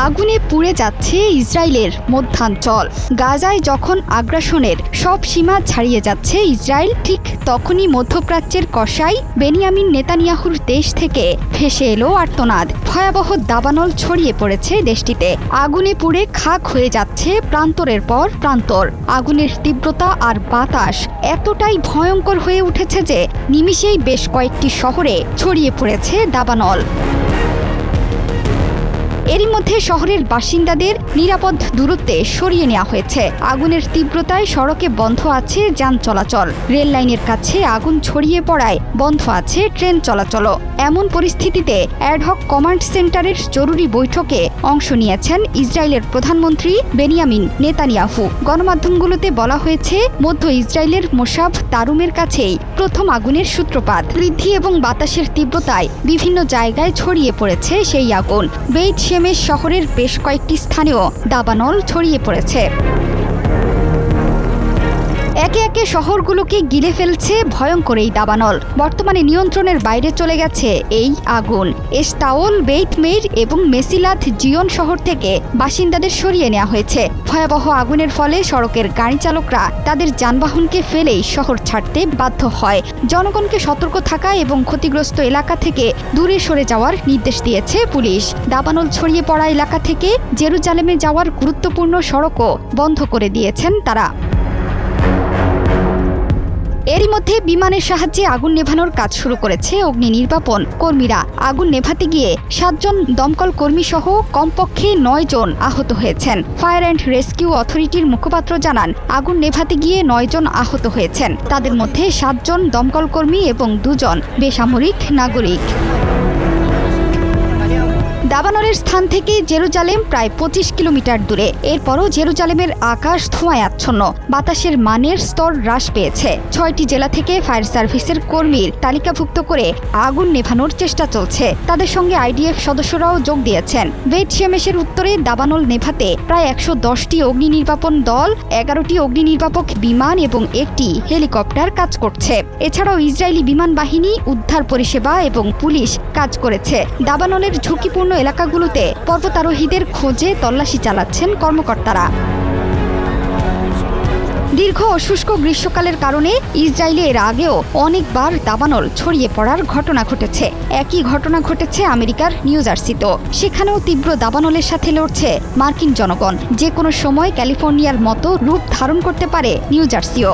আগুনে পুড়ে যাচ্ছে ইসরায়েলের মধ্যাঞ্চল। গাজায় যখন আগ্রাসনের সব সীমা ছাড়িয়ে যাচ্ছে ইসরায়েল, ঠিক তখনই মধ্যপ্রাচ্যের কসাই বেনিয়ামিন নেতানিয়াহুর দেশ থেকে ভেসে এলো আর্তনাদ। ভয়াবহ দাবানল ছড়িয়ে পড়েছে দেশটিতে। আগুনে পুড়ে খাক হয়ে যাচ্ছে প্রান্তরের পর প্রান্তর। আগুনের তীব্রতা আর বাতাস এতটাই ভয়ঙ্কর হয়ে উঠেছে যে নিমিষেই বেশ কয়েকটি শহরে ছড়িয়ে পড়েছে দাবানল। এরই মধ্যে শহরের বাসিন্দাদের নিরাপদ দূরত্বে সরিয়ে নেওয়া হয়েছে। আগুনের তীব্রতায় সড়কে বন্ধ আছে যান চলাচল। রেল লাইনের কাছে আগুন ছড়িয়ে পড়ায় বন্ধ আছে ট্রেন চলাচলও। এমন পরিস্থিতিতে অ্যাডহক কমান্ড সেন্টারের জরুরি বৈঠকে অংশ নিয়েছেন ইসরায়েলের প্রধানমন্ত্রী বেনিয়ামিন নেতানিয়াহু। গণমাধ্যমগুলোতে বলা হয়েছে, মধ্য ইসরায়েলের মোসাব তারুমের কাছেই প্রথম আগুনের সূত্রপাত। বৃদ্ধি এবং বাতাসের তীব্রতায় বিভিন্ন জায়গায় ছড়িয়ে পড়েছে সেই আগুন। বেইত শেমেশ শহরের বেশ কয়েকটি স্থানেও দাবানল ছড়িয়ে পড়েছে। একে একে শহরগুলোকে গিলে ফেলছে ভয়ঙ্কর এই দাবানল। বর্তমানে নিয়ন্ত্রণের বাইরে চলে গেছে এই আগুন। এশতাওল, বেইত মেইর এবং মেসিলাত জিয়ন শহর থেকে বাসিন্দাদের সরিয়ে নেওয়া হয়েছে। ভয়াবহ আগুনের ফলে সড়কের গাড়ি চালকরা তাদের যানবাহনকে ফেলেই শহর ছাড়তে বাধ্য হয়। জনগণকে সতর্ক থাকা এবং ক্ষতিগ্রস্ত এলাকা থেকে দূরে সরে যাওয়ার নির্দেশ দিয়েছে পুলিশ। দাবানল ছড়িয়ে পড়া এলাকা থেকে জেরুজালেমে যাওয়ার গুরুত্বপূর্ণ সড়কও বন্ধ করে দিয়েছেন তারা। এরই মধ্যে বিমানের সাহায্যে আগুন নেভানোর কাজ শুরু করেছে অগ্নি নির্বাপন কর্মীরা। আগুন নেভাতে গিয়ে 7 জন দমকল কর্মী সহ কমপক্ষে 9 জন আহত হয়েছেন। ফায়ার অ্যান্ড রেস্কিউ অথরিটির মুখপাত্র জানান, আগুন নেভাতে গিয়ে 9 জন আহত হয়েছেন। তাদের মধ্যে 7 জন দমকল কর্মী এবং 2 জন বেসামরিক নাগরিক। দাবানলের স্থান থেকে জেরুজালেম প্রায় 25 কিলোমিটার দূরে। এরপরও জেরুজালেমের আকাশ ধোঁয়ায় আচ্ছন্ন। বাতাসের মানের স্তর হ্রাস পেয়েছে। 6টি জেলা থেকে ফায়ার সার্ভিসের কর্মীর তালিকাভুক্ত করে আগুন নেভানোর চেষ্টা চলছে। তাদের সঙ্গে আইডিএফ সদস্যরাও যোগ দিয়েছেন। বেইত শেমেশের উত্তরে দাবানল নেভাতে প্রায় 110টি অগ্নি নির্বাপন দল, 11টি অগ্নি নির্বাপক বিমান এবং 1টি হেলিকপ্টার কাজ করছে। এছাড়াও ইসরায়েলি বিমান বাহিনী, উদ্ধার পরিষেবা এবং পুলিশ কাজ করেছে। দাবানলের ঝুঁকিপূর্ণ এলাকাগুলোতে পর্বতারোহীদের খোঁজে তল্লাশি চালাচ্ছেন কর্মকর্তারা। দীর্ঘ ও শুষ্ক গ্রীষ্মকালের কারণে ইসরায়েলে এর আগেও অনেকবার দাবানল ছড়িয়ে পড়ার ঘটনা ঘটেছে। একই ঘটনা ঘটেছে আমেরিকার নিউ জার্সিতেও। সেখানেও তীব্র দাবানলের সাথে লড়ছে মার্কিন জনগণ। যে কোনো সময় ক্যালিফোর্নিয়ার মতো রূপ ধারণ করতে পারে নিউ জার্সিও।